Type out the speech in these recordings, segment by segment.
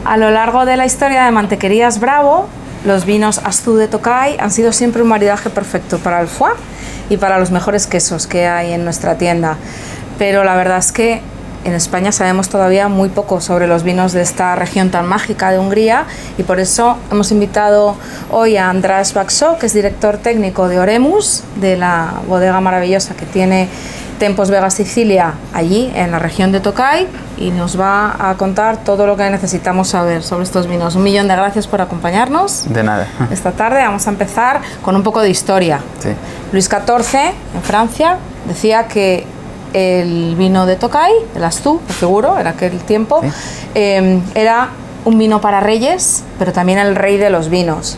A lo largo de la historia de Mantequerías Bravo, los vinos Astú de Tokay han sido siempre un maridaje perfecto para el foie y para los mejores quesos que hay en nuestra tienda. Pero la verdad es que en España sabemos todavía muy poco sobre los vinos de esta región tan mágica de Hungría, y por eso hemos invitado hoy a András Baxó, que es director técnico de Oremus, de la bodega maravillosa que tiene Tempos Vega Sicilia allí en la región de Tokay, y nos va a contar todo lo que necesitamos saber sobre estos vinos. 1.000.000 de gracias por acompañarnos. De nada. Esta tarde vamos a empezar con un poco de historia. Sí. Luis XIV, en Francia, decía que el vino de Tokay, el Astú, seguro, en aquel tiempo, sí, era un vino para reyes, pero también el rey de los vinos.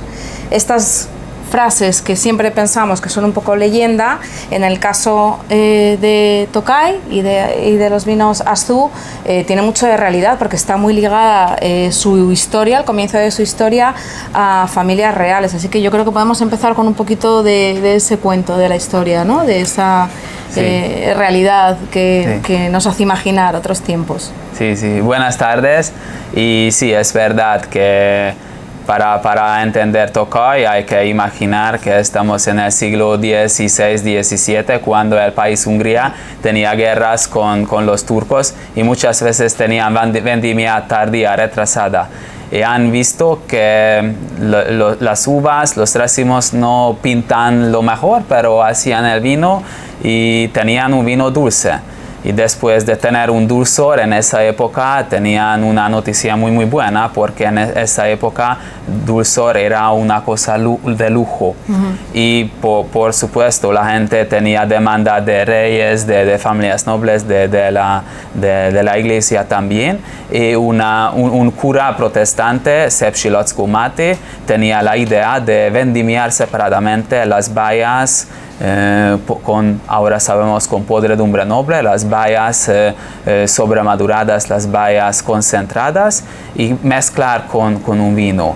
Estas frases que siempre pensamos que son un poco leyenda, en el caso de Tokay y de los vinos Astú, tiene mucho de realidad, porque está muy ligada su historia, el comienzo de su historia, a familias reales. Así que yo creo que podemos empezar con un poquito de ese cuento de la historia, ¿no? De esa realidad que nos hace imaginar otros tiempos. Sí, sí. Buenas tardes. Y sí, es verdad que para entender Tokay hay que imaginar que estamos en el siglo XVI-XVII, cuando el país Hungría tenía guerras con los turcos y muchas veces tenían vendimia tardía, retrasada. Y han visto que las uvas, los racimos no pintan lo mejor, pero hacían el vino y tenían un vino dulce. Y después de tener un dulzor en esa época, tenían una noticia muy buena, porque en esa época dulzor era una cosa de lujo. Y por supuesto la gente tenía demanda de reyes, de familias nobles, de la iglesia también. Y un cura protestante, Szép Silacko Máté, tenía la idea de vendimiar separadamente las bayas, ahora sabemos con podredumbre noble, las bayas sobremaduradas, las bayas concentradas, y mezclar con un vino.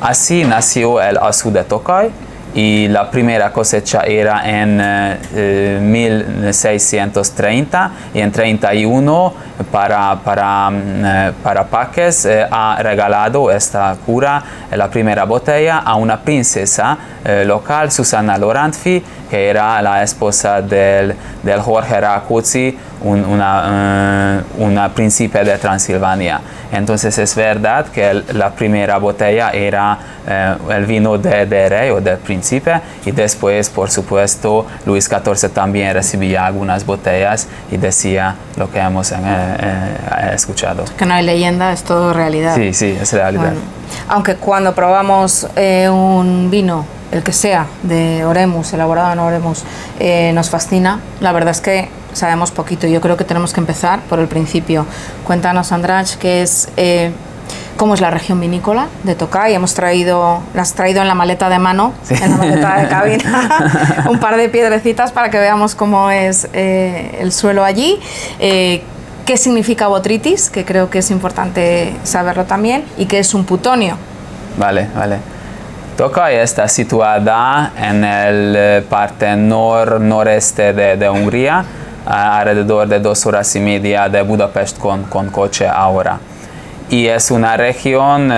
Así nació el Astú de Tokay, y la primera cosecha era en 1630, y en 31 para Paques ha regalado esta cura la primera botella a una princesa local, Susana Lorantfi, que era la esposa del Jorge Rákóczi, una príncipe de Transilvania. Entonces es verdad que la primera botella era el vino de rey o del príncipe, y después, por supuesto, Luis XIV también recibía algunas botellas y decía lo que hemos escuchado. Que no hay leyenda, es todo realidad. Sí, sí, es realidad. Bueno, aunque cuando probamos un vino, el que sea, de Oremus, elaborado en Oremus, nos fascina, la verdad es que sabemos poquito. Yo creo que tenemos que empezar por el principio. Cuéntanos, András, cómo es la región vinícola de Tokay. La has traído en la maleta de mano, sí, en la maleta de cabina, un par de piedrecitas para que veamos cómo es el suelo allí. ¿Qué significa botrytis? Que creo que es importante saberlo también. ¿Y qué es un putonio? Vale. Tokay está situada en el parte noreste de Hungría, alrededor de 2 horas y media de Budapest con coche ahora. Y es una región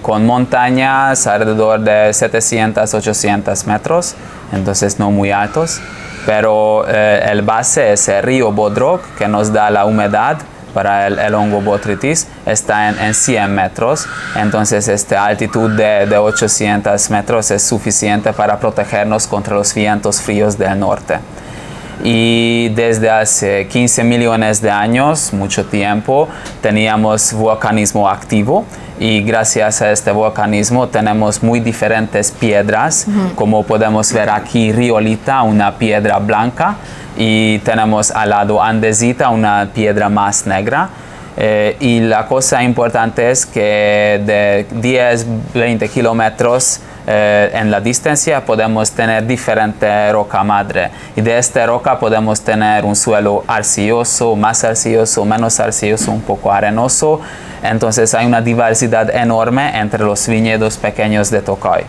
con montañas alrededor de 700-800 metros, entonces no muy altos, pero el base es el río Bodrog, que nos da la humedad para el hongo botrytis, está en 100 metros, entonces esta altitud de 800 metros es suficiente para protegernos contra los vientos fríos del norte. Y desde hace 15 millones de años, mucho tiempo, teníamos volcanismo activo, y gracias a este volcanismo tenemos muy diferentes piedras, como podemos ver aquí, riolita, una piedra blanca, y tenemos al lado andesita, una piedra más negra. Y la cosa importante es que de 10-20 kilómetros en la distancia podemos tener diferente roca madre, y de esta roca podemos tener un suelo arcilloso, más arcilloso, menos arcilloso, un poco arenoso. Entonces hay una diversidad enorme entre los viñedos pequeños de Tokay.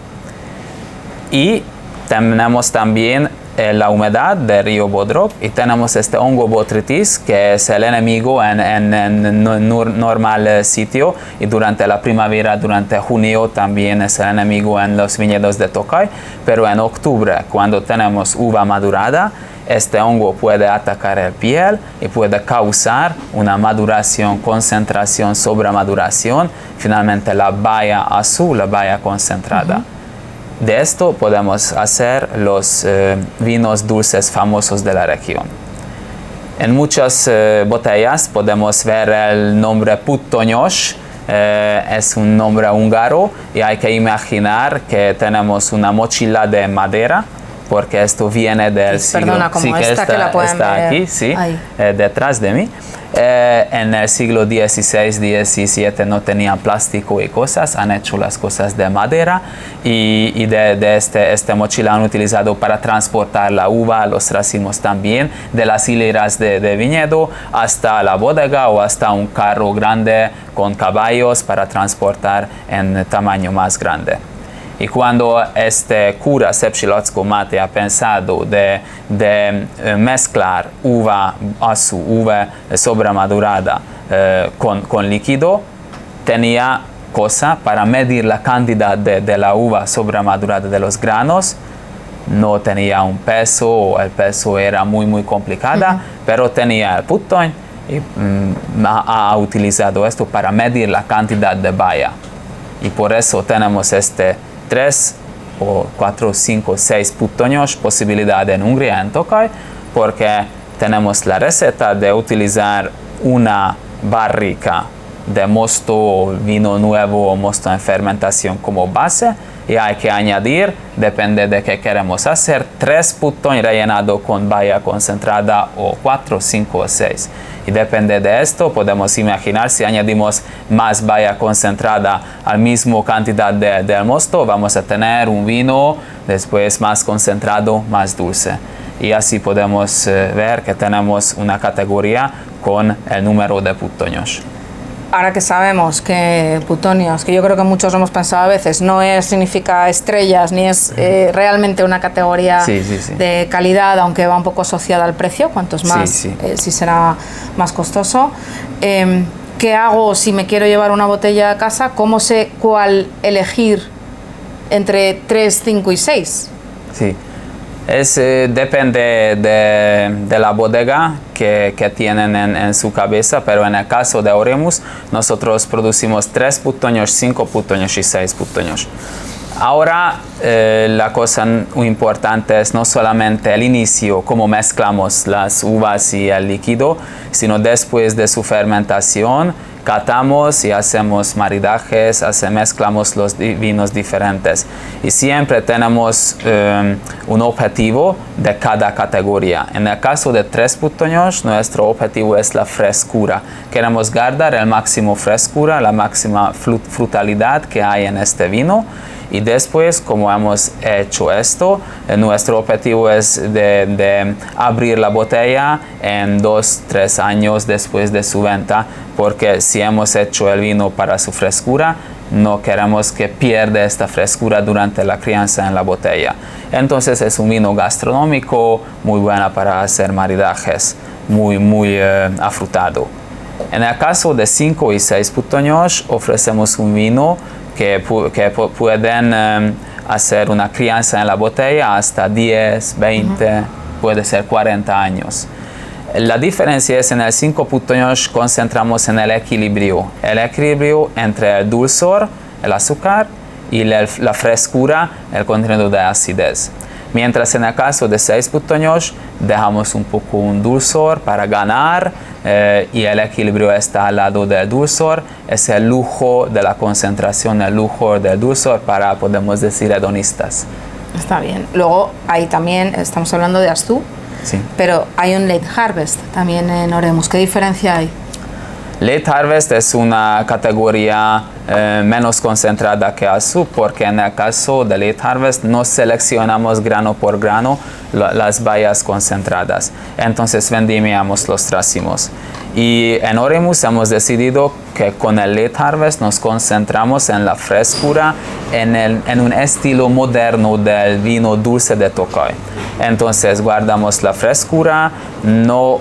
Y tenemos también la humedad del río Bodrog y tenemos este hongo botrytis que es el enemigo en normal sitio y durante la primavera, durante junio también es el enemigo en los viñedos de Tokaj, pero en octubre cuando tenemos uva madurada este hongo puede atacar el piel y puede causar una maduración, concentración, sobremaduración, finalmente la baya azul, la baya concentrada. De esto podemos hacer los vinos dulces famosos de la región. En muchas botellas podemos ver el nombre Puttonyos, es un nombre húngaro y hay que imaginar que tenemos una mochila de madera porque esto viene del siglo... Perdona, como sí, esta que la pueden está ver aquí, sí, ahí. detrás de mí. En el siglo XVI, XVII no tenían plástico y cosas, han hecho las cosas de madera y de esta mochila han utilizado para transportar la uva, los racimos también, de las hileras de viñedo hasta la bodega o hasta un carro grande con caballos para transportar en tamaño más grande. Y cuando este cura Szepsilackó-Máté ha pensado de mezclar uva azul, uva sobremadurada con líquido, tenía cosa para medir la cantidad de la uva sobremadurada de los granos. No tenía un peso, o el peso era muy complicada, pero tenía el Puttony y ha utilizado esto para medir la cantidad de baya. Y por eso tenemos 3 o 4, 5, 6 Puttonyos posibilidad en Hungría, en Tokaj, porque tenemos la receta de utilizar una barrica de mosto o vino nuevo o mosto en fermentación como base y hay que añadir, depende de qué queremos hacer, 3 Puttony rellenado con baya concentrada o 4, 5 o 6. Y depende de esto, podemos imaginar si añadimos más baya concentrada a la misma cantidad del mosto, vamos a tener un vino después más concentrado, más dulce. Y así podemos ver que tenemos una categoría con el número de Puttonyos. Ahora que sabemos que Puttonyos, que yo creo que muchos hemos pensado a veces, no significa estrellas ni es realmente una categoría de calidad, aunque va un poco asociada al precio, cuantos más sí será más costoso. ¿Qué hago si me quiero llevar una botella a casa? ¿Cómo sé cuál elegir entre 3, 5 y 6? Sí. Depende de la bodega que tienen en su cabeza, pero en el caso de Oremus, nosotros producimos 3 Puttonyos, 5 Puttonyos y 6 Puttonyos. Ahora, la cosa muy importante es no solamente el inicio, cómo mezclamos las uvas y el líquido, sino después de su fermentación, catamos y hacemos maridajes, mezclamos los vinos diferentes. Y siempre tenemos un objetivo de cada categoría. En el caso de 3 Puttonyos, nuestro objetivo es la frescura. Queremos guardar el máximo frescura, la máxima frutalidad que hay en este vino. Y después, como hemos hecho esto, nuestro objetivo es de abrir la botella en 2-3 años después de su venta, porque si hemos hecho el vino para su frescura, no queremos que pierda esta frescura durante la crianza en la botella. Entonces es un vino gastronómico, muy bueno para hacer maridajes, muy afrutado. En el caso de 5 y 6 Puttonyos, ofrecemos un vino que pueden hacer una crianza en la botella hasta 10, 20, puede ser 40 años. La diferencia es en el 5 Puttonyos concentramos en el equilibrio entre el dulzor, el azúcar, y la frescura, el contenido de acidez. Mientras en el caso de 6 Puttonyos dejamos un poco un dulzor para ganar y el equilibrio está al lado del dulzor. Es el lujo de la concentración, el lujo del dulzor para, podemos decir, hedonistas. Está bien. Luego ahí también estamos hablando de Astú, pero hay un Late Harvest también en Oremus. ¿Qué diferencia hay? Late Harvest es una categoría menos concentrada que Astú, porque en el caso de Late Harvest no seleccionamos grano por grano las bayas concentradas. Entonces vendimiamos los racimos. Y en Oremus hemos decidido que con el late harvest nos concentramos en la frescura, en un estilo moderno del vino dulce de Tokaj. Entonces guardamos la frescura, no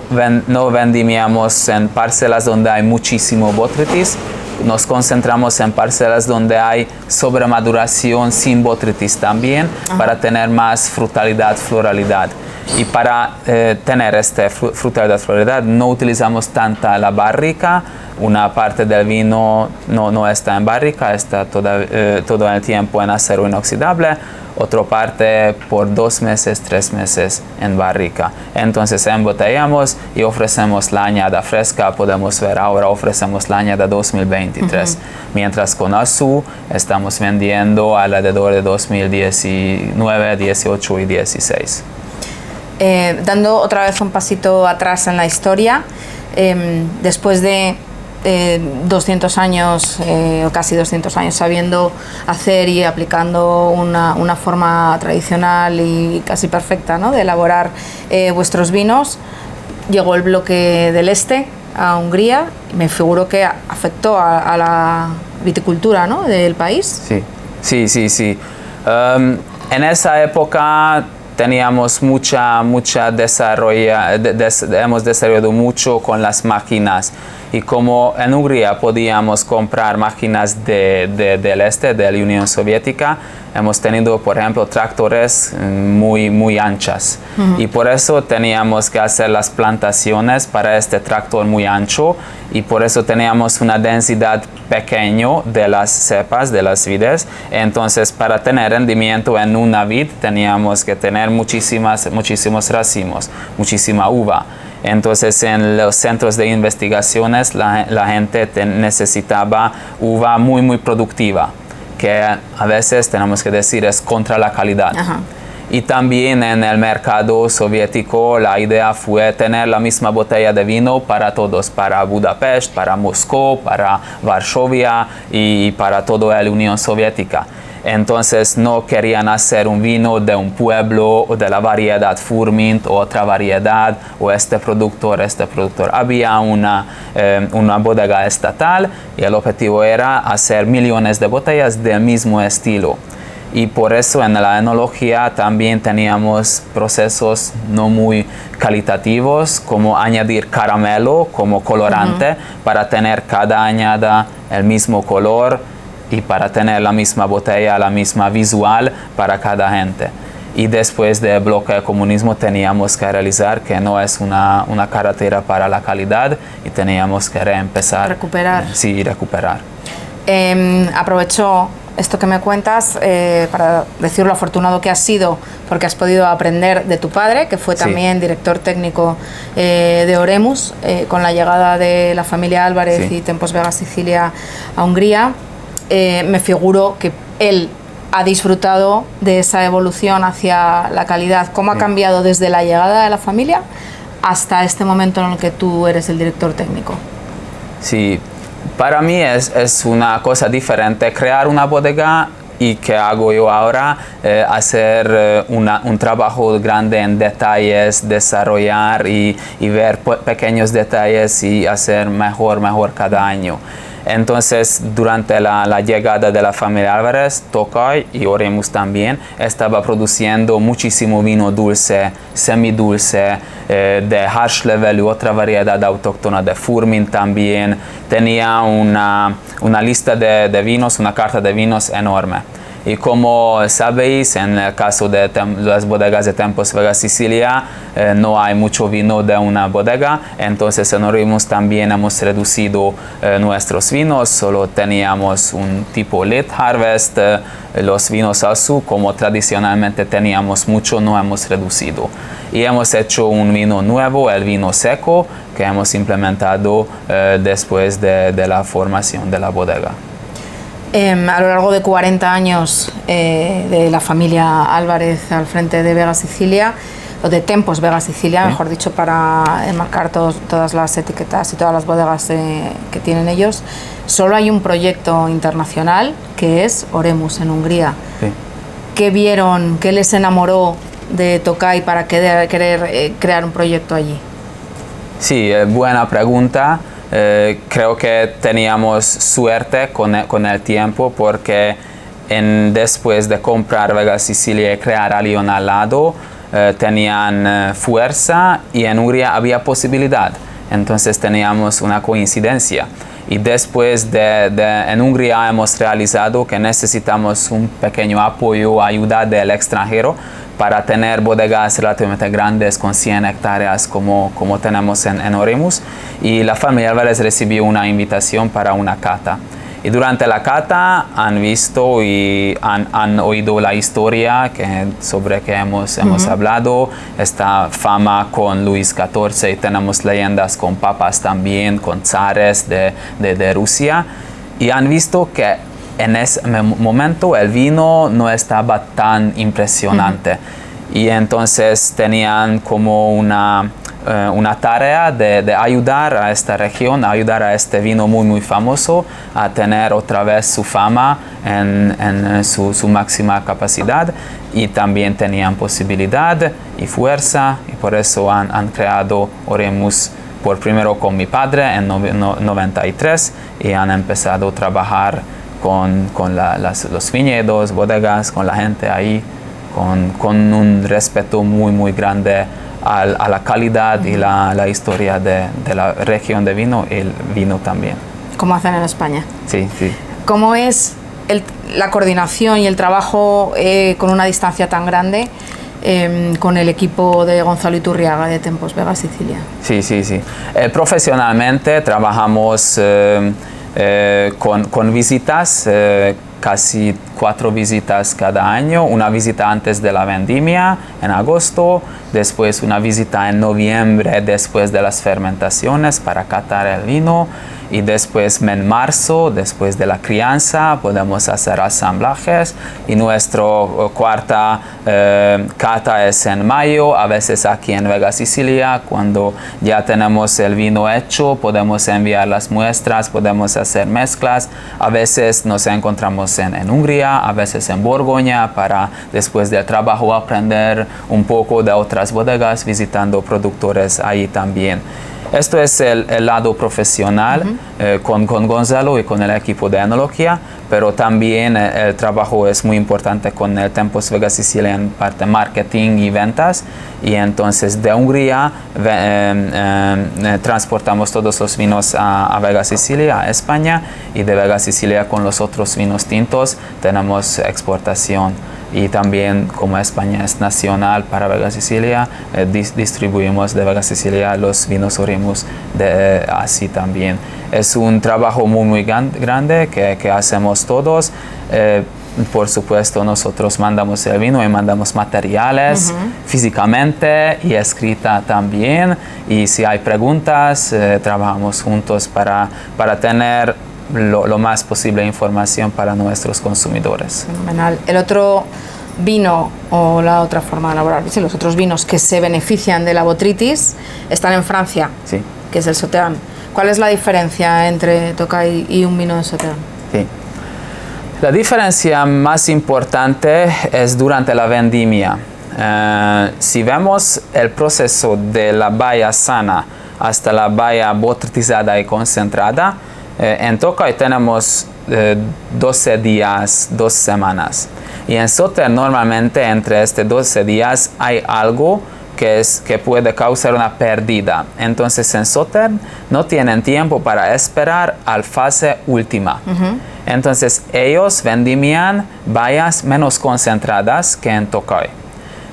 vendimiamos en parcelas donde hay muchísimo botrytis, nos concentramos en parcelas donde hay sobremaduración sin botrytis también, para tener más frutalidad, floralidad. Y para tener esta frutalidad, floralidad, no utilizamos tanta la barrica. Una parte del vino no está en barrica, está todo el tiempo en acero inoxidable. Otra parte por 2 meses, 3 meses en barrica. Entonces embotellamos y ofrecemos la añada fresca. Podemos ver ahora ofrecemos la añada 2023. Mientras con Azu estamos vendiendo alrededor de 2019, 18 y 16. Dando otra vez un pasito atrás en la historia, después de 200 años o casi 200 años sabiendo hacer y aplicando una forma tradicional y casi perfecta, ¿no?, de elaborar vuestros vinos, llegó el bloque del Este a Hungría. Me figuro que afectó a la viticultura, ¿no?, del país. Sí. En esa época teníamos hemos desarrollado mucho con las máquinas, y como en Hungría podíamos comprar máquinas del este, de la Unión Soviética, hemos tenido, por ejemplo, tractores muy anchas, y por eso teníamos que hacer las plantaciones para este tractor muy ancho, y por eso teníamos una densidad pequeña de las cepas, de las vides. Entonces, para tener rendimiento en una vid teníamos que tener muchísimos racimos, muchísima uva. Entonces, en los centros de investigaciones la gente necesitaba uva muy productiva, que a veces tenemos que decir es contra la calidad. Y también en el mercado soviético la idea fue tener la misma botella de vino para todos, para Budapest, para Moscú, para Varsovia y para toda la Unión Soviética. Entonces no querían hacer un vino de un pueblo o de la variedad Furmint o otra variedad o este productor. Había una bodega estatal y el objetivo era hacer millones de botellas del mismo estilo. Y por eso en la enología también teníamos procesos no muy calitativos, como añadir caramelo como colorante para tener cada añada el mismo color y para tener la misma botella, la misma visual para cada gente. Y después del bloque de comunismo teníamos que realizar que no es una carretera para la calidad y teníamos que reempezar. Recuperar. Sí, recuperar. Aprovecho esto que me cuentas para decir lo afortunado que has sido, porque has podido aprender de tu padre, que fue también director técnico de Oremus, con la llegada de la familia Álvarez y Tempos Vega Sicilia a Hungría. Me figuro que él ha disfrutado de esa evolución hacia la calidad. ¿Cómo ha cambiado desde la llegada de la familia hasta este momento en el que tú eres el director técnico? Sí, para mí es una cosa diferente crear una bodega y que hago yo ahora, hacer un trabajo grande en detalles, desarrollar y ver pequeños detalles y hacer mejor cada año. Entonces, durante la llegada de la familia Álvarez, Tokaj y Oremus también estaba produciendo muchísimo vino dulce, semidulce, de harsh level, otra variedad autóctona de Furmint también. Tenía una lista de vinos, una carta de vinos enorme. Y como sabéis, en el caso de las bodegas de Tempos Vega Sicilia, no hay mucho vino de una bodega, entonces en Oremus también hemos reducido nuestros vinos, solo teníamos un tipo late harvest, los vinos Azu, como tradicionalmente teníamos mucho, no hemos reducido. Y hemos hecho un vino nuevo, el vino seco, que hemos implementado después de la formación de la bodega. A lo largo de 40 años de la familia Álvarez al frente de Vega Sicilia, o de Tempos Vega Sicilia, mejor dicho, para enmarcar todas las etiquetas y todas las bodegas que tienen ellos, solo hay un proyecto internacional que es Oremus en Hungría. ¿Qué vieron, qué les enamoró de Tokaj para querer crear un proyecto allí? Sí, buena pregunta. Creo que teníamos suerte con el tiempo porque después de comprar Vega Sicilia y crear a Lyon al lado, tenían fuerza y en Hungría había posibilidad. Entonces teníamos una coincidencia. Y después en Hungría hemos realizado que necesitamos un pequeño apoyo, ayuda del extranjero para tener bodegas relativamente grandes con 100 hectáreas como tenemos en Oremus. Y la familia Álvarez recibió una invitación para una cata. Y durante la cata han visto y han oído la historia sobre que hemos hablado, esta fama con Luis XIV y tenemos leyendas con papas también, con zares de Rusia. Y han visto que en ese momento el vino no estaba tan impresionante. Y entonces tenían como una tarea de ayudar a esta región, ayudar a este vino muy famoso a tener otra vez su fama en su máxima capacidad, y también tenían posibilidad y fuerza, y por eso han creado Oremus primero con mi padre en 93 y han empezado a trabajar con los viñedos, bodegas, con la gente ahí, con un respeto muy grande a la calidad y la historia de la región de vino y el vino también. Como hacen en España. Sí. ¿Cómo es la coordinación y el trabajo con una distancia tan grande con el equipo de Gonzalo Iturriaga de Tempos Vega Sicilia? Sí. Profesionalmente trabajamos con visitas, casi 4 visitas cada año, una visita antes de la vendimia en agosto, después una visita en noviembre después de las fermentaciones para catar el vino, y después en marzo, después de la crianza, podemos hacer asamblajes, y nuestra cuarta cata es en mayo, a veces aquí en Vega Sicilia, cuando ya tenemos el vino hecho, podemos enviar las muestras, podemos hacer mezclas, a veces nos encontramos en Hungría, a veces en Borgoña, para después del trabajo aprender un poco de otras bodegas, visitando productores ahí también. Esto es el lado profesional con Gonzalo y con el equipo de enología, pero también el trabajo es muy importante con el Tempos Vega Sicilia en parte marketing y ventas, y entonces de Hungría transportamos todos los vinos a Vega Sicilia, a España, y de Vega Sicilia con los otros vinos tintos tenemos exportación. Y también, como España es nacional para Vega Sicilia, distribuimos de Vega Sicilia los vinos Oremus así también. Es un trabajo muy grande que hacemos todos. Por supuesto, nosotros mandamos el vino y mandamos materiales físicamente y escrita también. Y si hay preguntas, trabajamos juntos para tener lo más posible información para nuestros consumidores. Fenomenal. El otro vino, o la otra forma de elaborar, sí, los otros vinos que se benefician de la botrytis están en Francia, sí, que es el Sauternes. ¿Cuál es la diferencia entre Tokaji y un vino de Sauternes? Sí. La diferencia más importante es durante la vendimia. Si vemos el proceso de la baya sana hasta la baya botrytizada y concentrada, en Tokaji tenemos 12 días, 2 semanas. Y en Sauternes normalmente entre estos 12 días hay algo que puede causar una pérdida. Entonces en Sauternes no tienen tiempo para esperar a la fase última. Entonces ellos vendimian bayas menos concentradas que en Tokaji.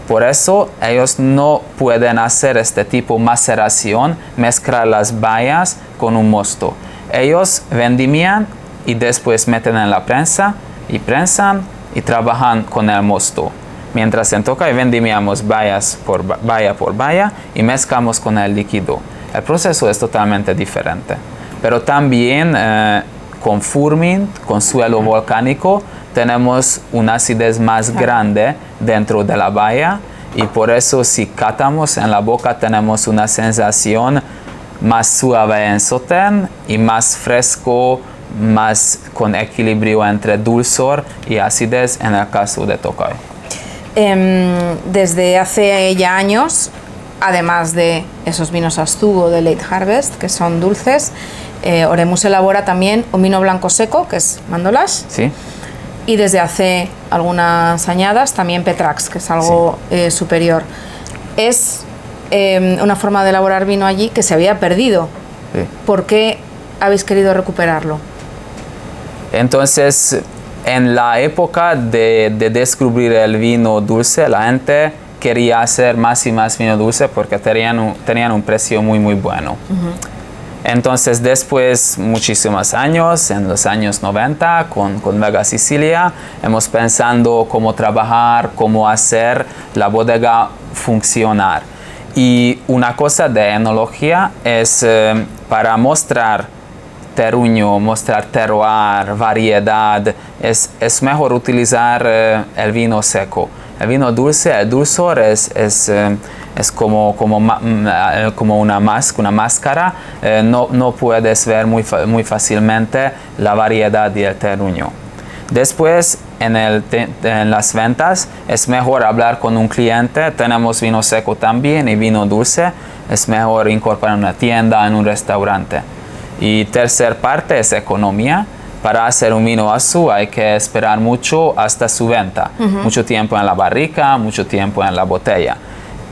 Por eso ellos no pueden hacer este tipo de maceración, mezclar las bayas con un mosto. Ellos vendimian y después meten en la prensa y prensan y trabajan con el mosto. Mientras en Tokaji vendimiamos baya por baya y mezclamos con el líquido. El proceso es totalmente diferente. Pero también con Furmint, con suelo volcánico, tenemos una acidez más grande dentro de la baya, y por eso si catamos en la boca tenemos una sensación más suave en Sauternes y más fresco, más con equilibrio entre dulzor y acidez en el caso de Tokaji. Desde hace ya años además de esos vinos Astú o de Late Harvest, que son dulces, Oremus elabora también un vino blanco seco, que es Mandolash. Sí. Y desde hace algunas añadas también Petrax, que es algo superior. Es una forma de elaborar vino allí que se había perdido. Sí. ¿Por qué habéis querido recuperarlo? Entonces, en la época de descubrir el vino dulce, la gente quería hacer más y más vino dulce porque tenían un precio muy, muy bueno. Entonces, después, muchísimos años, en los años 90, con Vega Sicilia, hemos pensado cómo trabajar, cómo hacer la bodega funcionar. Y una cosa de enología es para mostrar terruño, mostrar terroir, variedad, es mejor utilizar el vino seco. El vino dulce, el dulzor es como una máscara, no puedes ver muy fácilmente la variedad y el terruño. Después, en las ventas, es mejor hablar con un cliente. Tenemos vino seco también y vino dulce. Es mejor incorporar en una tienda, en un restaurante. Y tercer parte es economía. Para hacer un vino Astú hay que esperar mucho hasta su venta. Mucho tiempo en la barrica, mucho tiempo en la botella.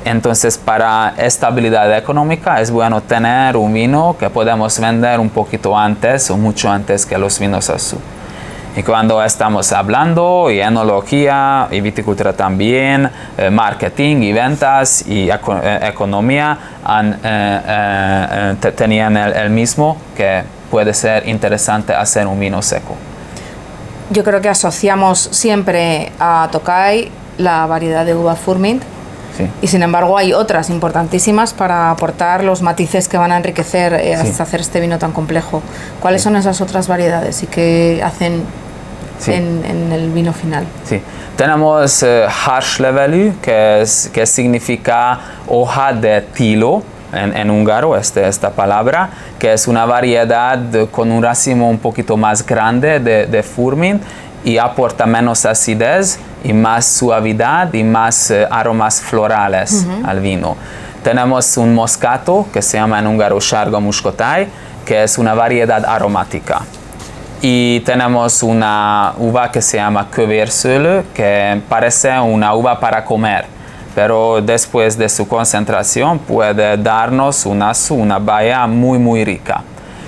Entonces, para estabilidad económica es bueno tener un vino que podemos vender un poquito antes o mucho antes que los vinos Astú. Y cuando estamos hablando y enología y viticultura también, marketing y ventas y economía tenían el mismo, que puede ser interesante hacer un vino seco. Yo creo que asociamos siempre a Tokaj la variedad de uva Furmint. Sí. Y sin embargo hay otras importantísimas para aportar los matices que van a enriquecer hasta hacer este vino tan complejo. ¿Cuáles son esas otras variedades y qué hacen en el vino final? Sí. Tenemos Hárslevelű, que significa hoja de tilo en húngaro, esta palabra, que es una variedad con un racimo un poquito más grande de Furmint y aporta menos acidez y más suavidad y más aromas florales al vino. Tenemos un moscato que se llama en húngaro Sárga Muskotáj, que es una variedad aromática. Y tenemos una uva que se llama Kövérszőlő, que parece una uva para comer, pero después de su concentración puede darnos una baya muy, muy rica.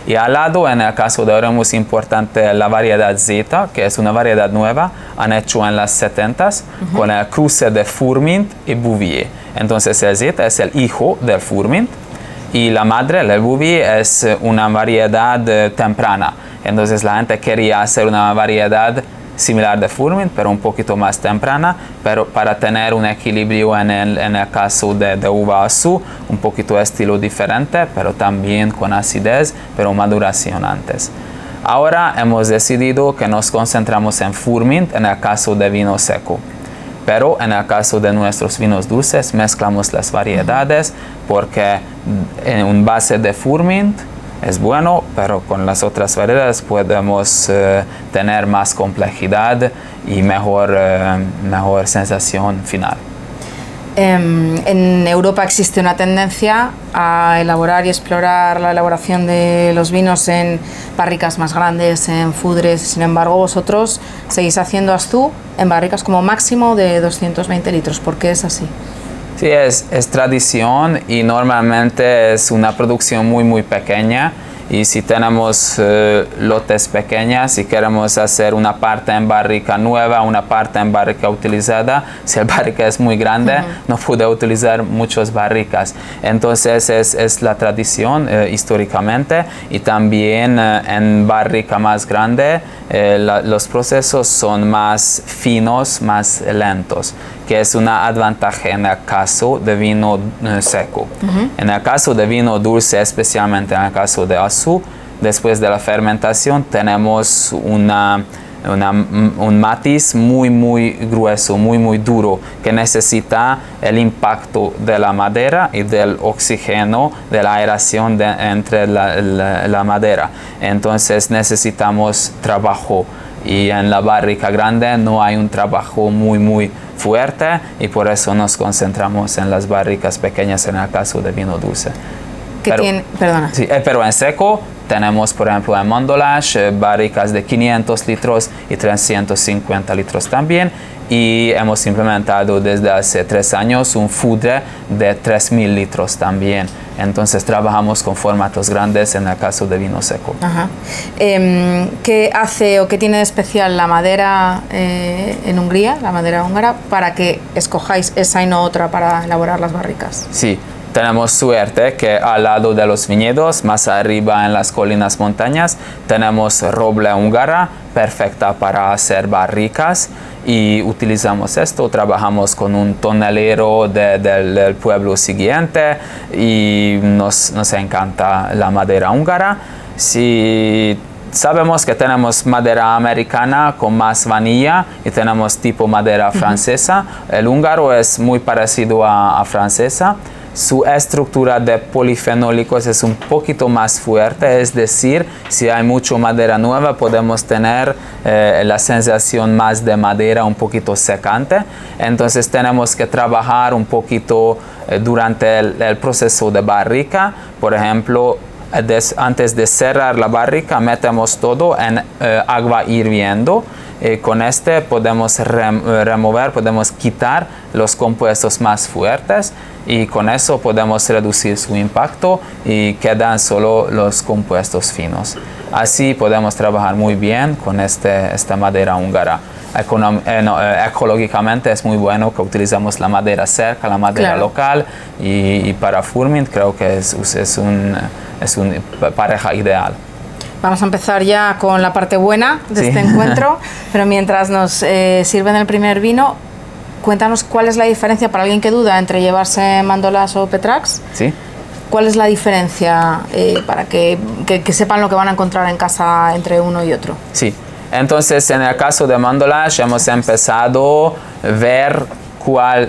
Y al lado, en el caso de Oremus, importante la variedad Zeta, que es una variedad nueva, han hecho en las 70s con el cruce de Furmint y Bouvier. Entonces el Zeta es el hijo del Furmint y la madre, el Bouvier, es una variedad temprana. Entonces la gente quería hacer una variedad similar de Furmint, pero un poquito más temprana, pero para tener un equilibrio en el caso de uva Astú, un poquito de estilo diferente, pero también con acidez, pero maduración antes. Ahora hemos decidido que nos concentramos en Furmint en el caso de vino seco, pero en el caso de nuestros vinos dulces mezclamos las variedades porque en un base de Furmint es bueno, pero con las otras variedades podemos tener más complejidad y mejor sensación final. En Europa existe una tendencia a elaborar y explorar la elaboración de los vinos en barricas más grandes, en fudres. Sin embargo, vosotros seguís haciendo Astú en barricas como máximo de 220 litros. ¿Por qué es así? Sí, es tradición y normalmente es una producción muy, muy pequeña. Y si tenemos lotes pequeñas y queremos hacer una parte en barrica nueva, una parte en barrica utilizada, si el barrica es muy grande, no puede utilizar muchas barricas. Entonces es la tradición históricamente y también en barrica más grande los procesos son más finos, más lentos, que es una ventaja en el caso de vino seco. En el caso de vino dulce, especialmente en el caso de Astú, después de la fermentación tenemos un matiz muy, muy grueso, muy, muy duro, que necesita el impacto de la madera y del oxígeno, de la aeración entre la madera. Entonces necesitamos trabajo y en la barrica grande no hay un trabajo muy fuerte y por eso nos concentramos en las barricas pequeñas en el caso de vino dulce. Perdona. Sí, pero en seco tenemos, por ejemplo, en Mandolage barricas de 500 litros y 350 litros también. Y hemos implementado desde hace 3 años un FUDRE de 3.000 litros también. Entonces trabajamos con formatos grandes en el caso de vino seco. Ajá. ¿Qué hace o qué tiene de especial la madera en Hungría, la madera húngara, para que escojáis esa y no otra para elaborar las barricas? Sí. Tenemos suerte que al lado de los viñedos, más arriba en las colinas montañas, tenemos roble húngara, perfecta para hacer barricas y utilizamos esto, trabajamos con un tonelero del pueblo siguiente y nos encanta la madera húngara. Si sabemos que tenemos madera americana con más vanilla y tenemos tipo madera francesa, el húngaro es muy parecido a francesa. Su estructura de polifenólicos es un poquito más fuerte, es decir, si hay mucha madera nueva podemos tener la sensación más de madera un poquito secante. Entonces tenemos que trabajar un poquito durante el proceso de barrica. Por ejemplo, antes de cerrar la barrica metemos todo en agua hirviendo. Con este podemos remover, podemos quitar los compuestos más fuertes y con eso podemos reducir su impacto y quedan solo los compuestos finos. Así podemos trabajar muy bien con esta madera húngara. Ecológicamente es muy bueno que utilizamos la madera cerca, la madera local y para Furmint creo que es una pareja ideal. Vamos a empezar ya con la parte buena de este encuentro, pero mientras nos sirven el primer vino, cuéntanos cuál es la diferencia para alguien que duda entre llevarse Mandolage o Petrax. Sí. ¿Cuál es la diferencia para que sepan lo que van a encontrar en casa entre uno y otro? Sí, entonces en el caso de Mandolage hemos empezado a ver cuál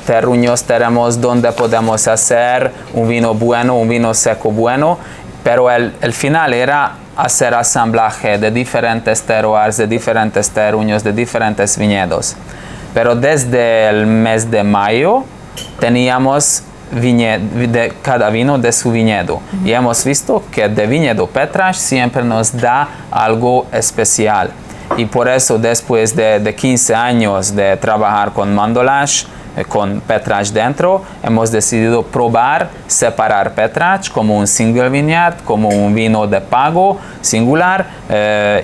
terruños tenemos, dónde podemos hacer un vino bueno, un vino seco bueno, pero el final era hacer asamblaje de diferentes terroirs, de diferentes terruños, de diferentes viñedos. Pero desde el mes de mayo teníamos cada vino de su viñedo. Y hemos visto que de viñedo Petrax siempre nos da algo especial. Y por eso después de 15 años de trabajar con Mandolage, con Petrax dentro, hemos decidido probar separar Petrax como un single vineyard, como un vino de pago singular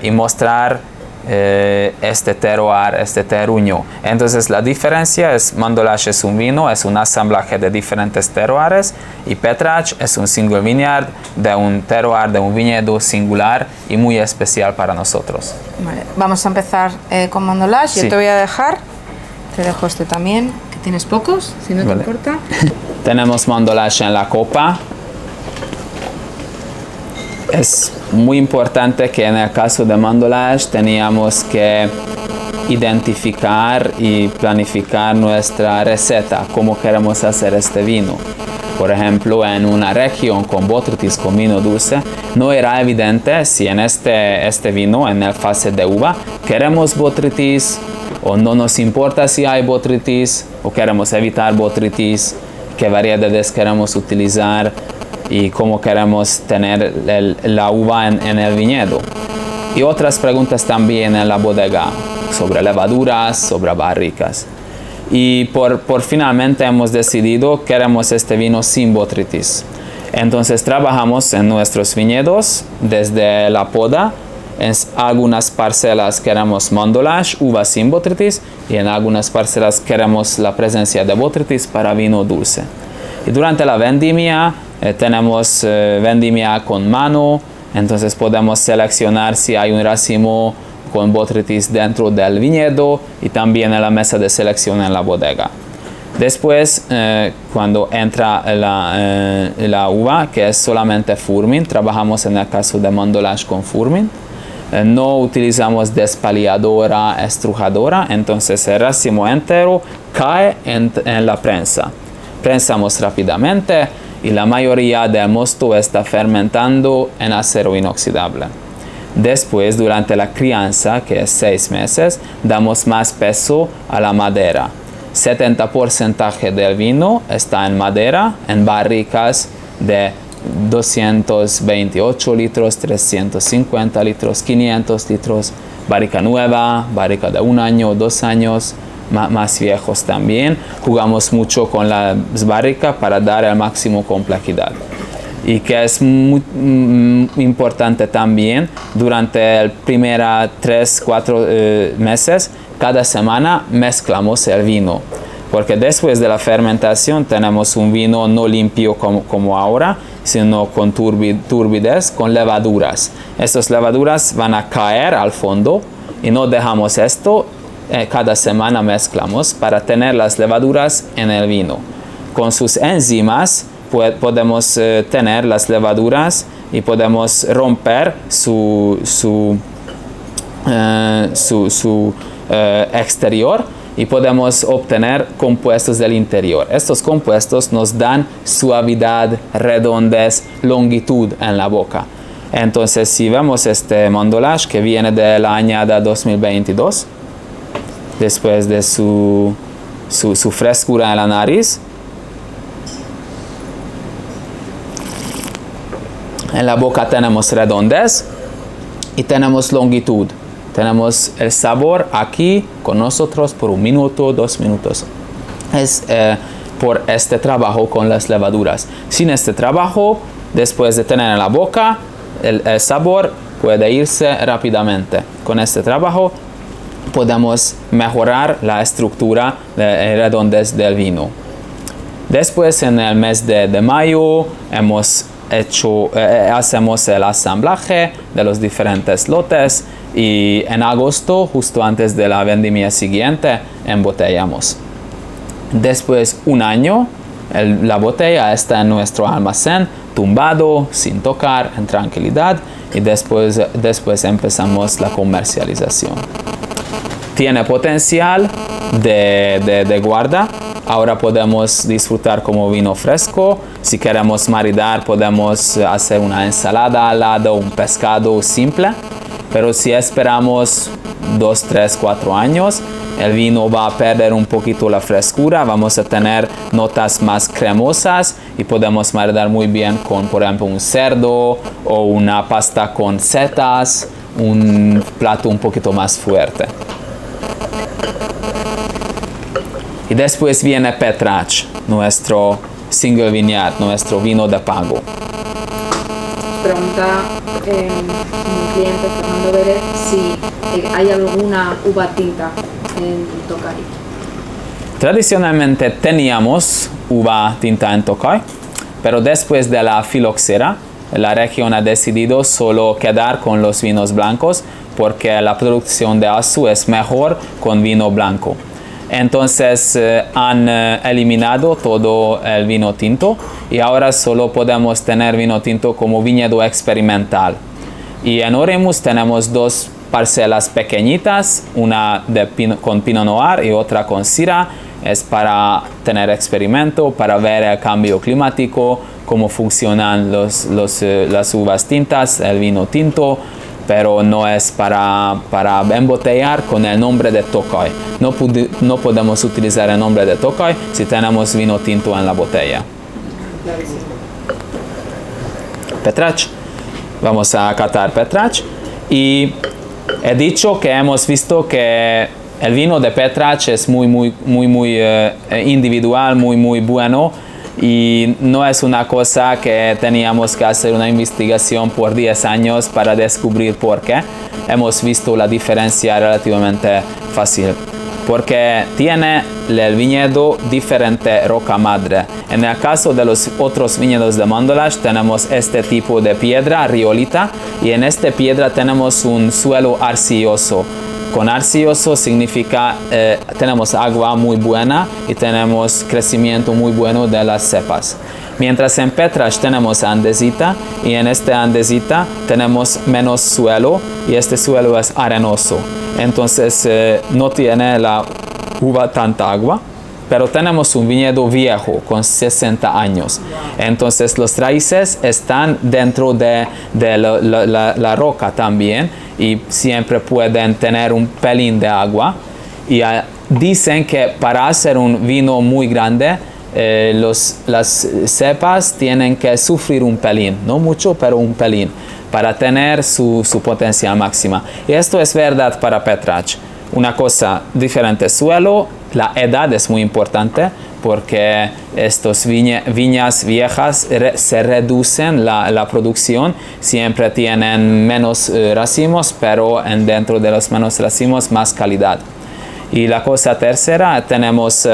y mostrar este terroir, este terruño. Entonces la diferencia es Mandolage es un vino, es un asamblaje de diferentes terroirs y Petrax es un single vineyard de un terroir, de un viñedo singular y muy especial para nosotros. Vale, vamos a empezar con Mandolage. Yo te voy a dejar, te dejo este también, que tienes pocos, si no te importa. Tenemos Mandolage en la copa. Es muy importante que en el caso de Mandolage teníamos que identificar y planificar nuestra receta, cómo queremos hacer este vino. Por ejemplo, en una región con botrytis, con vino dulce, no era evidente si en este vino, en la fase de uva, queremos botrytis o no nos importa si hay botrytis o queremos evitar botrytis, qué variedades queremos utilizar y cómo queremos tener la uva en el viñedo. Y otras preguntas también en la bodega, sobre levaduras, sobre barricas. Y por finalmente hemos decidido que queremos este vino sin botrytis. Entonces trabajamos en nuestros viñedos desde la poda. En algunas parcelas queremos Mandolage, uva sin botrytis, y en algunas parcelas queremos la presencia de botrytis para vino dulce. Y durante la vendimia tenemos vendimia con mano, entonces podemos seleccionar si hay un racimo con botrytis dentro del viñedo y también en la mesa de selección en la bodega. Después, cuando entra la uva, que es solamente Furmint, trabajamos en el caso de Mandolage con Furmint. No utilizamos despaliadora, estrujadora, entonces el racimo entero cae en la prensa. Prensamos rápidamente y la mayoría del mosto está fermentando en acero inoxidable. Después, durante la crianza, que es 6 meses, damos más peso a la madera. 70% del vino está en madera, en barricas de 228 litros, 350 litros, 500 litros, barrica nueva, barrica de 1 año, 2 años, más viejos también. Jugamos mucho con las barricas para dar el máximo complejidad. Y que es muy importante también, durante el primeros 3-4 meses, cada semana mezclamos el vino. Porque después de la fermentación tenemos un vino no limpio como ahora, sino con turbidez, con levaduras. Estas levaduras van a caer al fondo y no dejamos esto, cada semana mezclamos para tener las levaduras en el vino. Con sus enzimas podemos tener las levaduras y podemos romper su exterior y podemos obtener compuestos del interior. Estos compuestos nos dan suavidad, redondez, longitud en la boca. Entonces, si vemos este Mandolage que viene de la añada 2022, después de su frescura en la nariz, en la boca tenemos redondez y tenemos longitud. Tenemos el sabor aquí con nosotros por 1 minuto, 2 minutos. Es por este trabajo con las levaduras. Sin este trabajo, después de tener en la boca, el sabor puede irse rápidamente. Con este trabajo podemos mejorar la estructura de redondez del vino. Después, en el mes de mayo, hacemos el asamblaje de los diferentes lotes y en agosto, justo antes de la vendimia siguiente, embotellamos. Después 1 año, la botella está en nuestro almacén, tumbado, sin tocar, en tranquilidad, y después empezamos la comercialización. Tiene potencial de guarda. Ahora podemos disfrutar como vino fresco. Si queremos maridar, podemos hacer una ensalada al lado, un pescado simple. Pero si esperamos 2, 3, 4 años, el vino va a perder un poquito la frescura. Vamos a tener notas más cremosas y podemos maridar muy bien con, por ejemplo, un cerdo o una pasta con setas, un plato un poquito más fuerte. Y después viene Petrach, nuestro single vineyard, nuestro vino de pago. Pregunta un cliente, Fernando Vélez, si hay alguna uva tinta en Tokaji. Tradicionalmente teníamos uva tinta en Tokaji, pero después de la filoxera, la región ha decidido solo quedar con los vinos blancos porque la producción de azu es mejor con vino blanco. Entonces han eliminado todo el vino tinto y ahora solo podemos tener vino tinto como viñedo experimental. Y en Oremus tenemos 2 parcelas pequeñitas, una con Pinot Noir y otra con Syrah. Es para tener experimento, para ver el cambio climático, cómo funcionan las uvas tintas, el vino tinto, pero no es para embotellar con el nombre de Tokai. No podemos utilizar el nombre de Tokai si tenemos vino tinto en la botella. Petrach. Vamos a catar Petrach. Y he dicho que hemos visto que el vino de Petrach es muy individual, muy bueno. Y no es una cosa que teníamos que hacer una investigación por 10 años para descubrir por qué. Hemos visto la diferencia relativamente fácil. Porque tiene el viñedo diferente roca madre. En el caso de los otros viñedos de Mandolage tenemos este tipo de piedra, riolita, y en esta piedra tenemos un suelo arcilloso. Con arcilloso significa tenemos agua muy buena y tenemos crecimiento muy bueno de las cepas. Mientras en Petrach tenemos andesita y en esta andesita tenemos menos suelo y este suelo es arenoso. Entonces no tiene la uva tanta agua pero tenemos un viñedo viejo con 60 años. Entonces las raíces están dentro de la roca también y siempre pueden tener un pelín de agua. Y dicen que para hacer un vino muy grande, las cepas tienen que sufrir un pelín, no mucho, pero un pelín, para tener su potencia máxima. Y esto es verdad para Petrarch. Una cosa diferente, suelo, la edad es muy importante porque estas viñas viejas se reducen la producción, siempre tienen menos racimos, pero dentro de los menos racimos más calidad. Y la cosa tercera, tenemos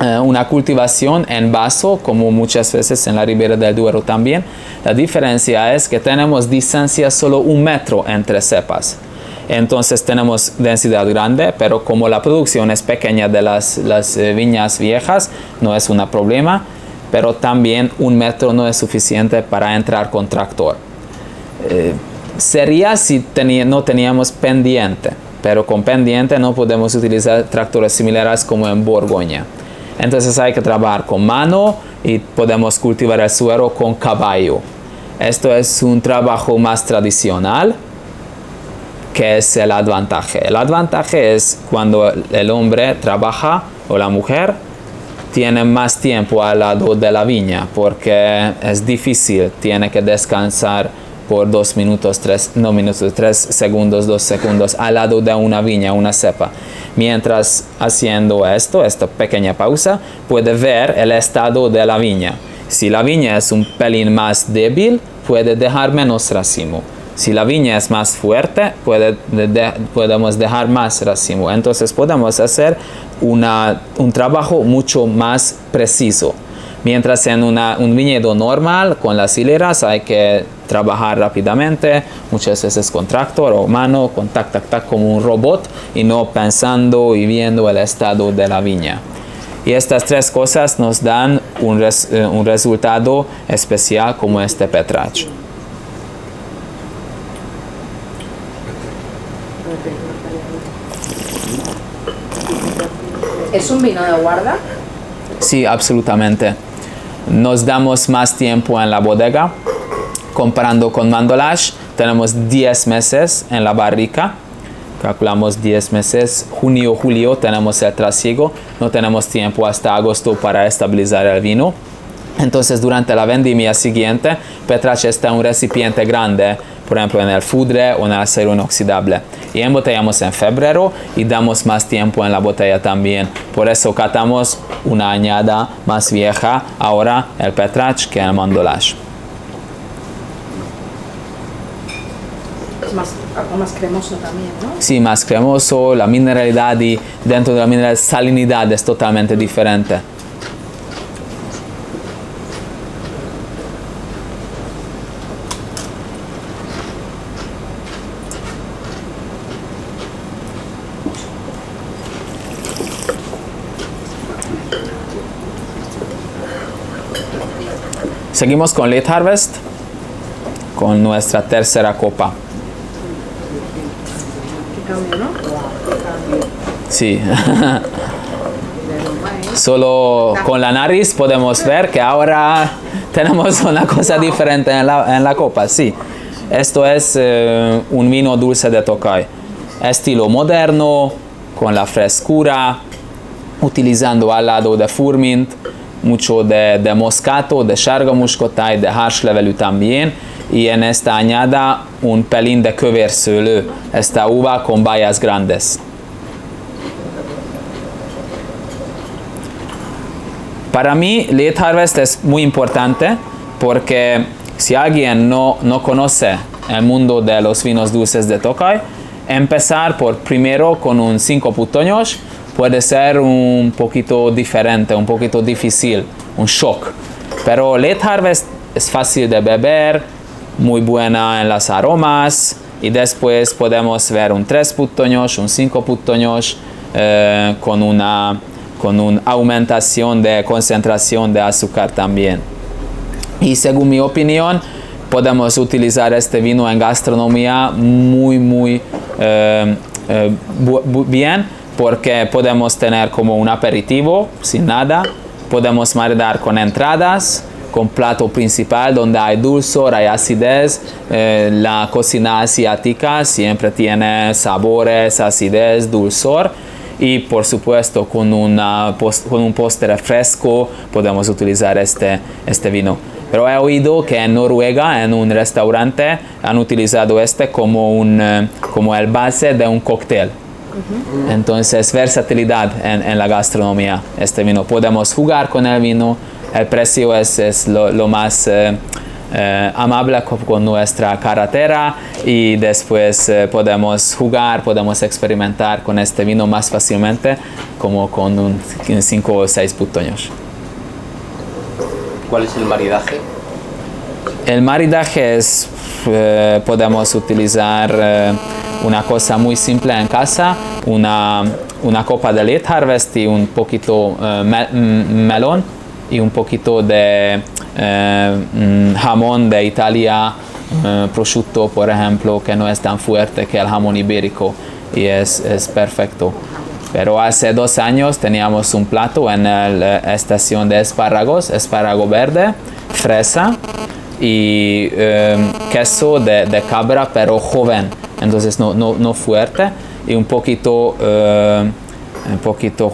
una cultivación en vaso, como muchas veces en la Ribera del Duero también. La diferencia es que tenemos distancia solo 1 metro entre cepas. Entonces tenemos densidad grande, pero como la producción es pequeña de las viñas viejas, no es un problema, pero también 1 metro no es suficiente para entrar con tractor. Sería si no teníamos pendiente, pero con pendiente no podemos utilizar tractores similares como en Borgoña. Entonces hay que trabajar con mano y podemos cultivar el suero con caballo. Esto es un trabajo más tradicional, que es el advantaje. El advantaje es cuando el hombre trabaja o la mujer tiene más tiempo al lado de la viña, porque es difícil, tiene que descansar por 2 minutos, 3 segundos, 2 segundos al lado de una viña, una cepa. Mientras haciendo esta pequeña pausa, puede ver el estado de la viña. Si la viña es un pelín más débil, puede dejar menos racimo. Si la viña es más fuerte, podemos dejar más racimo. Entonces podemos hacer un trabajo mucho más preciso. Mientras en un viñedo normal, con las hileras, hay que trabajar rápidamente, muchas veces con tractor o mano, con tac, como un robot, y no pensando y viendo el estado de la viña. Y estas 3 cosas nos dan un resultado especial como este Petrarch. ¿Es un vino de guarda? Sí, absolutamente. Nos damos más tiempo en la bodega. Comparando con Mandolage, tenemos 10 meses en la barrica. Calculamos 10 meses. Junio, julio tenemos el trasiego. No tenemos tiempo hasta agosto para estabilizar el vino. Entonces, durante la vendimia siguiente, Petrarch está en un recipiente grande, por ejemplo en el fudre o en el acero inoxidable. Y embotellamos en febrero y damos más tiempo en la botella también. Por eso catamos una añada más vieja ahora el Petrarch que el Mandolage. Algo más cremoso también, ¿no? Sí, más cremoso, la mineralidad y dentro de la mineralidad, salinidad es totalmente diferente. Seguimos con Late Harvest, con nuestra tercera copa. Qué cambio, ¿no? Sí. Solo con la nariz podemos ver que ahora tenemos una cosa diferente en la copa. Sí, esto es un vino dulce de Tokaj. Estilo moderno, con la frescura, utilizando al lado de Furmint, mucho de moscato, de sárgamuskotáj, de hárslevelű también, y en esta añada un pelín de kövérszőlő, esta uva con bayas grandes. Para mí, Late Harvest es muy importante porque si alguien no conoce el mundo de los vinos dulces de Tokaj, empezar primero con un 5 putoños puede ser un poquito diferente, un poquito difícil, un shock. Pero Late Harvest es fácil de beber, muy buena en las aromas, y después podemos ver un 3 putoños, un 5 putoños con una aumentación de concentración de azúcar también. Y según mi opinión, podemos utilizar este vino en gastronomía muy bien, porque podemos tener como un aperitivo sin nada, podemos maridar con entradas, con plato principal donde hay dulzor, hay acidez. La cocina asiática siempre tiene sabores, acidez, dulzor. Y por supuesto con un postre fresco podemos utilizar este vino. Pero he oído que en Noruega, en un restaurante, han utilizado como el base de un cóctel. Entonces, versatilidad en la gastronomía, este vino. Podemos jugar con el vino, el precio es lo más amable con nuestra cartera y después podemos jugar, podemos experimentar con este vino más fácilmente como con 5 o 6 putoños. ¿Cuál es el maridaje? El maridaje es, podemos utilizar una cosa muy simple en casa, una copa de Late Harvest y un poquito melón y un poquito de jamón de Italia, prosciutto por ejemplo, que no es tan fuerte que el jamón ibérico y es perfecto. Pero hace 2 años teníamos un plato en la estación de espárragos, espárrago verde, fresa y queso de cabra pero joven, entonces no fuerte, y un poquito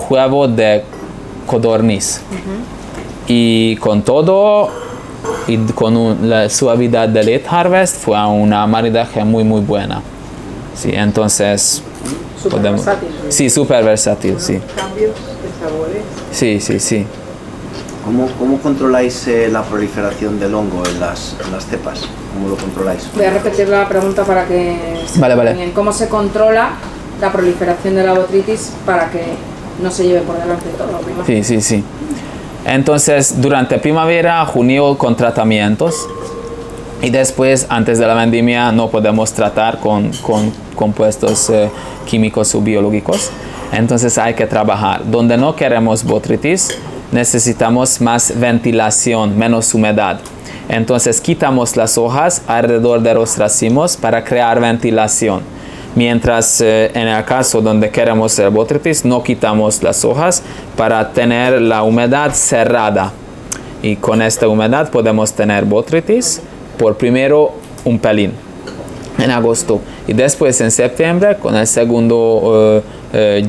huevo de codorniz. Y con todo, y con la suavidad de Late Harvest, fue una maridaje muy buena. Sí, entonces Súper versátil. Sí, súper versátil, sí. Cambios de sabores. Sí. ¿Cómo controláis la proliferación del hongo en las cepas? ¿Cómo lo controláis? Voy a repetir la pregunta para que se Vale. bien. ¿Cómo se controla la proliferación de la botrytis para que no se lleve por delante todo? Sí. Entonces, durante primavera, junio, con tratamientos. Y después, antes de la vendimia, no podemos tratar con compuestos químicos o biológicos. Entonces hay que trabajar. Donde no queremos botrytis, necesitamos más ventilación, menos humedad. Entonces quitamos las hojas alrededor de los racimos para crear ventilación. Mientras en el caso donde queremos el botrytis, no quitamos las hojas para tener la humedad cerrada. Y con esta humedad podemos tener botrytis por primero un pelín en agosto y después en septiembre con el segundo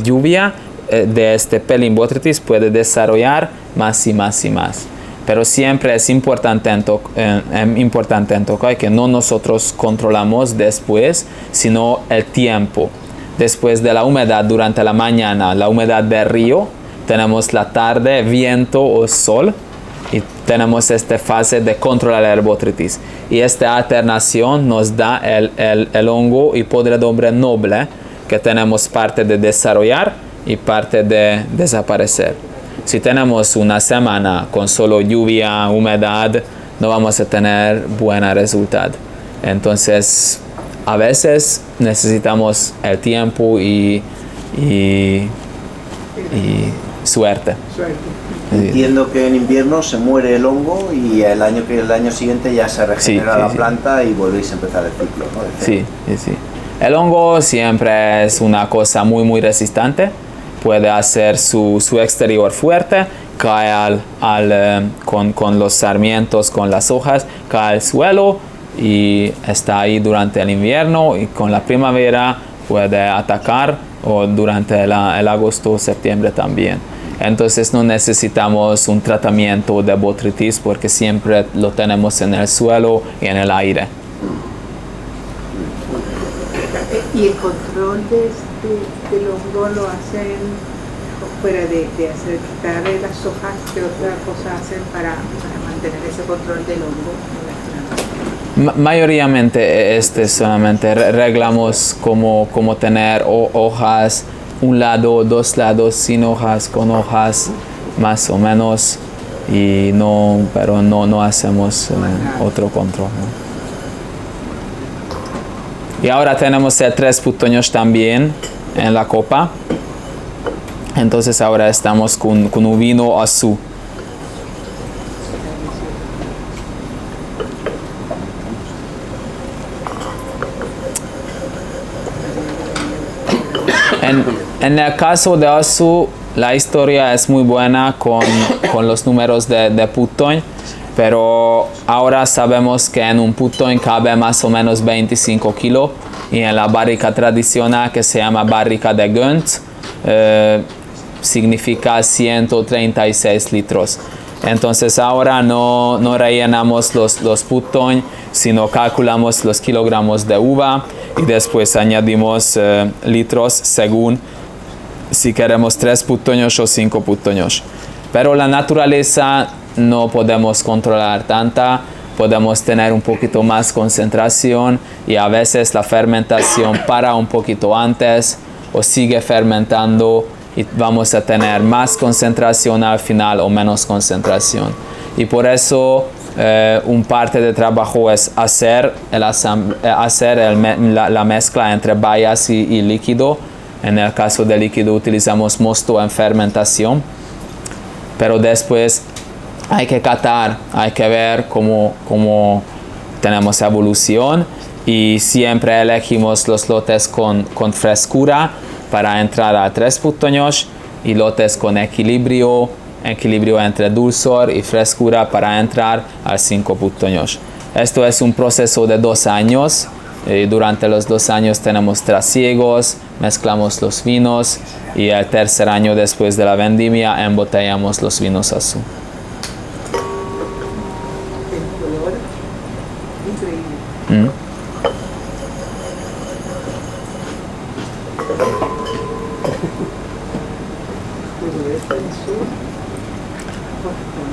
lluvia de este pelín botrytis puede desarrollar más y más. Pero siempre es importante en Tokaji que no nosotros controlamos después, sino el tiempo. Después de la humedad durante la mañana, la humedad del río, tenemos la tarde, viento o sol, y tenemos esta fase de controlar el botrytis. Y esta alternación nos da el hongo y podredumbre noble, que tenemos parte de desarrollar y parte de desaparecer. Si tenemos una semana con solo lluvia, humedad, no vamos a tener buen resultado. Entonces, a veces necesitamos el tiempo y suerte. Entiendo que en invierno se muere el hongo y el año siguiente ya se regenera la planta y volvéis a empezar el ciclo, ¿no? Sí. El hongo siempre es una cosa muy resistente. Puede hacer su exterior fuerte, cae con los sarmientos, con las hojas, cae al suelo y está ahí durante el invierno, y con la primavera puede atacar, o durante el agosto o septiembre también. Entonces no necesitamos un tratamiento de botrytis porque siempre lo tenemos en el suelo y en el aire. ¿Y el control del hongo lo hacen fuera de hacer quitarle las hojas? ¿Qué otra cosa hacen para mantener ese control del hongo? Mayoritariamente solamente arreglamos cómo tener hojas, un lado, 2 lados sin hojas, con hojas más o menos, pero no hacemos otro control, ¿no? Y ahora tenemos 3 putoños también en la copa. Entonces ahora estamos con un vino azul. En el caso de Asu, la historia es muy buena con los números de putoñ, pero ahora sabemos que en un putoñ cabe más o menos 25 kilos y en la barrica tradicional que se llama barrica de Gönc significa 136 litros. Entonces ahora no rellenamos los putoñ, sino calculamos los kilogramos de uva y después añadimos litros según si queremos 3 putoños o 5 putoños. Pero la naturaleza no podemos controlar tanta, podemos tener un poquito más concentración y a veces la fermentación para un poquito antes o sigue fermentando y vamos a tener más concentración al final o menos concentración. Y por eso un parte de trabajo es hacer la mezcla entre bayas y líquido. En el caso del líquido utilizamos mosto en fermentación, pero después hay que catar, hay que ver cómo tenemos evolución y siempre elegimos los lotes con frescura para entrar a 3 putoños y lotes con equilibrio entre dulzor y frescura para entrar a 5 putoños. Esto es un proceso de 2 años. Durante los 2 años tenemos trasiegos, mezclamos los vinos y el tercer año después de la vendimia embotellamos los vinos Asu. El color increíble.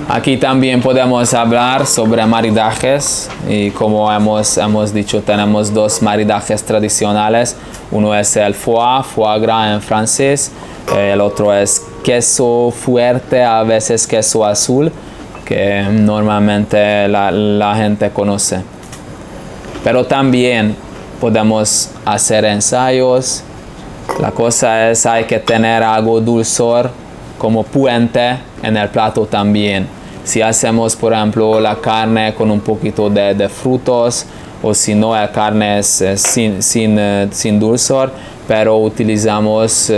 Aquí también podemos hablar sobre maridajes y como hemos dicho tenemos 2 maridajes tradicionales. Uno es el foie gras en francés, el otro es queso fuerte, a veces queso azul, que normalmente la gente conoce. Pero también podemos hacer ensayos. La cosa es hay que tener algo dulzor como puente en el plato también. Si hacemos por ejemplo la carne con un poquito de frutos o si no la carne es sin dulzor, pero utilizamos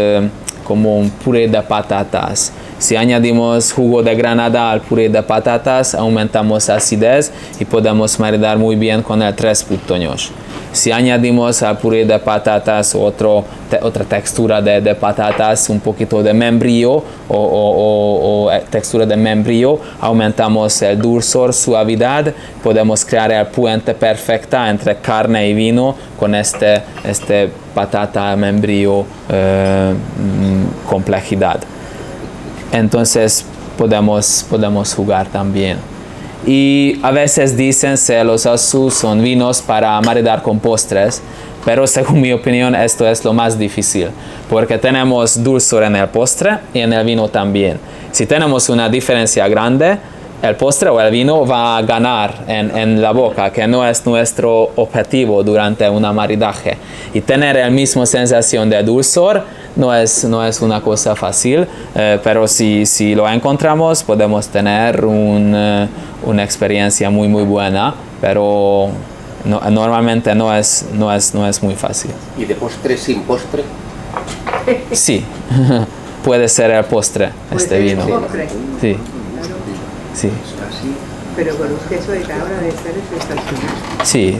como un puré de patatas. Si añadimos jugo de granada al puré de patatas, aumentamos acidez y podemos maridar muy bien con el 3 putoños. Si añadimos al puré de patatas otra textura de patatas, un poquito de membrillo o textura de membrillo, aumentamos el dulzor, suavidad, podemos crear el puente perfecta entre carne y vino con este patata, membrillo, complejidad. Entonces podemos jugar también. Y a veces dicen que los Asu son vinos para maridar con postres, pero según mi opinión esto es lo más difícil, porque tenemos dulzor en el postre y en el vino también. Si tenemos una diferencia grande, el postre o el vino va a ganar en la boca, que no es nuestro objetivo durante un maridaje. Y tener la misma sensación de dulzor no es una cosa fácil, pero si lo encontramos podemos tener una experiencia muy buena, pero normalmente no es muy fácil. ¿Y de postre sin postre? Sí, puede ser el postre, este vino. Sí. Sí. Pero con un queso de cabra debe ser sensacional. Sí.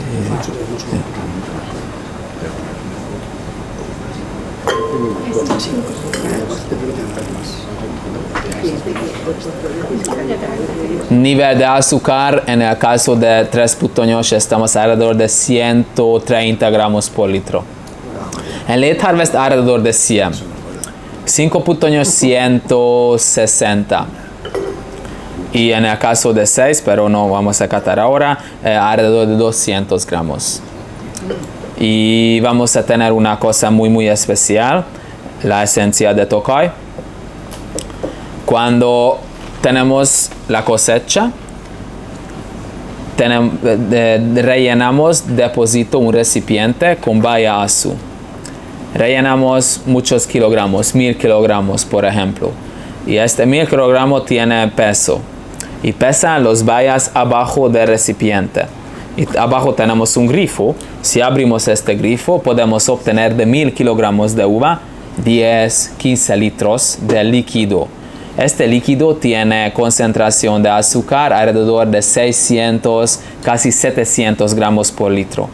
Nivel de azúcar en el caso de 3 putoños estamos alrededor de 130 gramos por litro. En Late Harvest alrededor de 100. 5 putoños 160. Y en el caso de 6, pero no vamos a catar ahora, alrededor de 200 gramos. Y vamos a tener una cosa muy especial, la esencia de Tokaj. Cuando tenemos la cosecha, rellenamos, deposito un recipiente con baya Asu. Rellenamos muchos kilogramos, 1000 kilogramos por ejemplo. Y 1000 kilogramos tiene peso. Y pesan los bayas abajo del recipiente. Y abajo tenemos un grifo. Si abrimos este grifo podemos obtener de 1000 kilogramos de uva 10, 15 litros de líquido. Este líquido tiene concentración de azúcar alrededor de 600, casi 700 gramos por litro.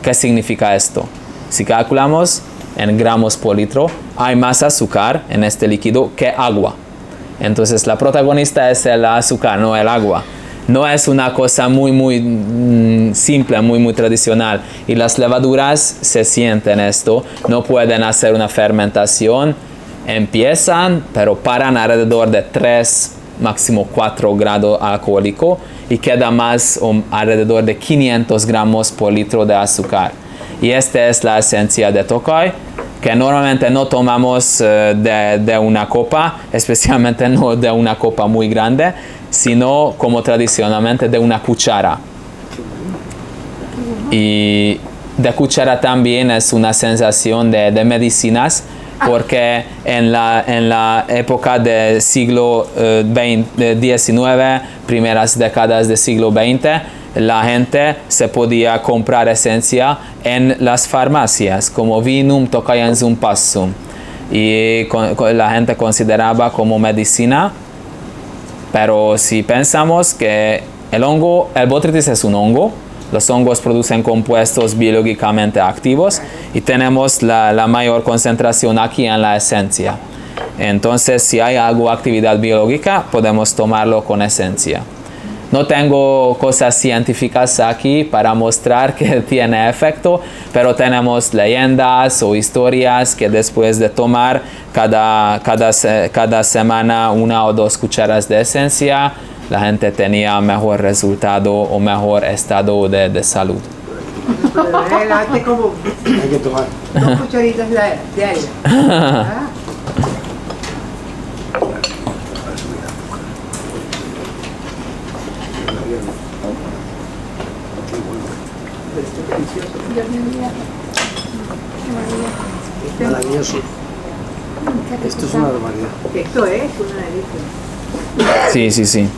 ¿Qué significa esto? Si calculamos en gramos por litro, hay más azúcar en este líquido que agua. Entonces la protagonista es el azúcar, no el agua. No es una cosa muy simple, muy tradicional. Y las levaduras se sienten esto, no pueden hacer una fermentación. Empiezan, pero paran alrededor de 3, máximo 4 grados alcohólico y queda más alrededor de 500 gramos por litro de azúcar. Y esta es la esencia de Tokaj, que normalmente no tomamos de una copa, especialmente no de una copa muy grande, sino como tradicionalmente de una cuchara. Y de cuchara también es una sensación de medicinas, porque en la época del siglo XIX, primeras décadas del siglo XX, la gente se podía comprar esencia en las farmacias, como vinum tokajenzum passum. Y la gente consideraba como medicina, pero si pensamos que el botrytis es un hongo, los hongos producen compuestos biológicamente activos y tenemos la mayor concentración aquí en la esencia. Entonces, si hay algo actividad biológica, podemos tomarlo con esencia. No tengo cosas científicas aquí para mostrar que tiene efecto, pero tenemos leyendas o historias que después de tomar cada semana 1 o 2 cucharas de esencia, la gente tenía mejor resultado o mejor estado de salud. Hay que tomar 2 cucharitas diarias. Maravilloso. Esto es una barbaridad. Esto es una delicia. Sí.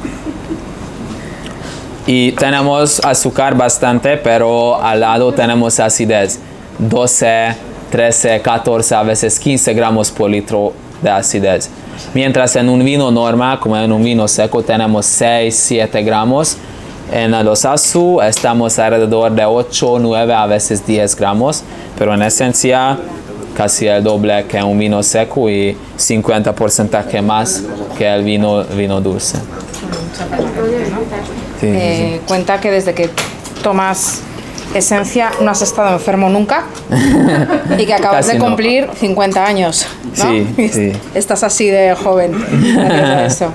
Y tenemos azúcar bastante, pero al lado tenemos acidez. 12, 13, 14, a veces 15 gramos por litro de acidez. Mientras en un vino normal, como en un vino seco, tenemos 6, 7 gramos. En los azu estamos alrededor de 8, 9, a veces 10 gramos, pero en esencia casi el doble que un vino seco y 50% más que el vino dulce. Sí. Cuenta que desde que tomas esencia no has estado enfermo nunca y que acabas de cumplir 50 años, ¿no? Sí. Estás así de joven. Eso.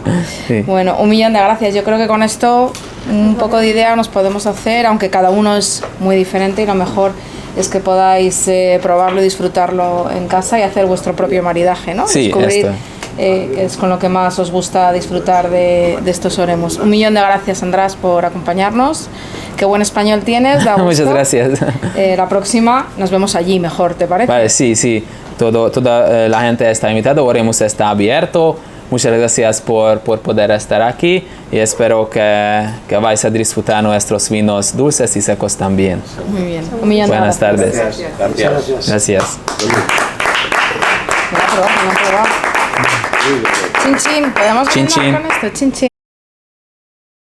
Sí. Bueno, 1.000.000 de gracias. Yo creo que con esto un poco de idea nos podemos hacer, aunque cada uno es muy diferente y lo mejor es que podáis probarlo y disfrutarlo en casa y hacer vuestro propio maridaje, ¿no? Sí, descubrir que es con lo que más os gusta disfrutar de estos oremos. 1.000.000 de gracias, András, por acompañarnos. Qué buen español tienes, da gusto. Muchas gracias. La próxima nos vemos allí mejor, ¿te parece? Vale, sí. Toda la gente está invitada, Oremus está abierto. Muchas gracias por poder estar aquí y espero que vais a disfrutar nuestros vinos dulces y secos también. Muy bien. 1.000.000 de Buenas tardes. Gracias. Chin chin, ¿podemos Chin, terminar chin. con esto? Chin chin.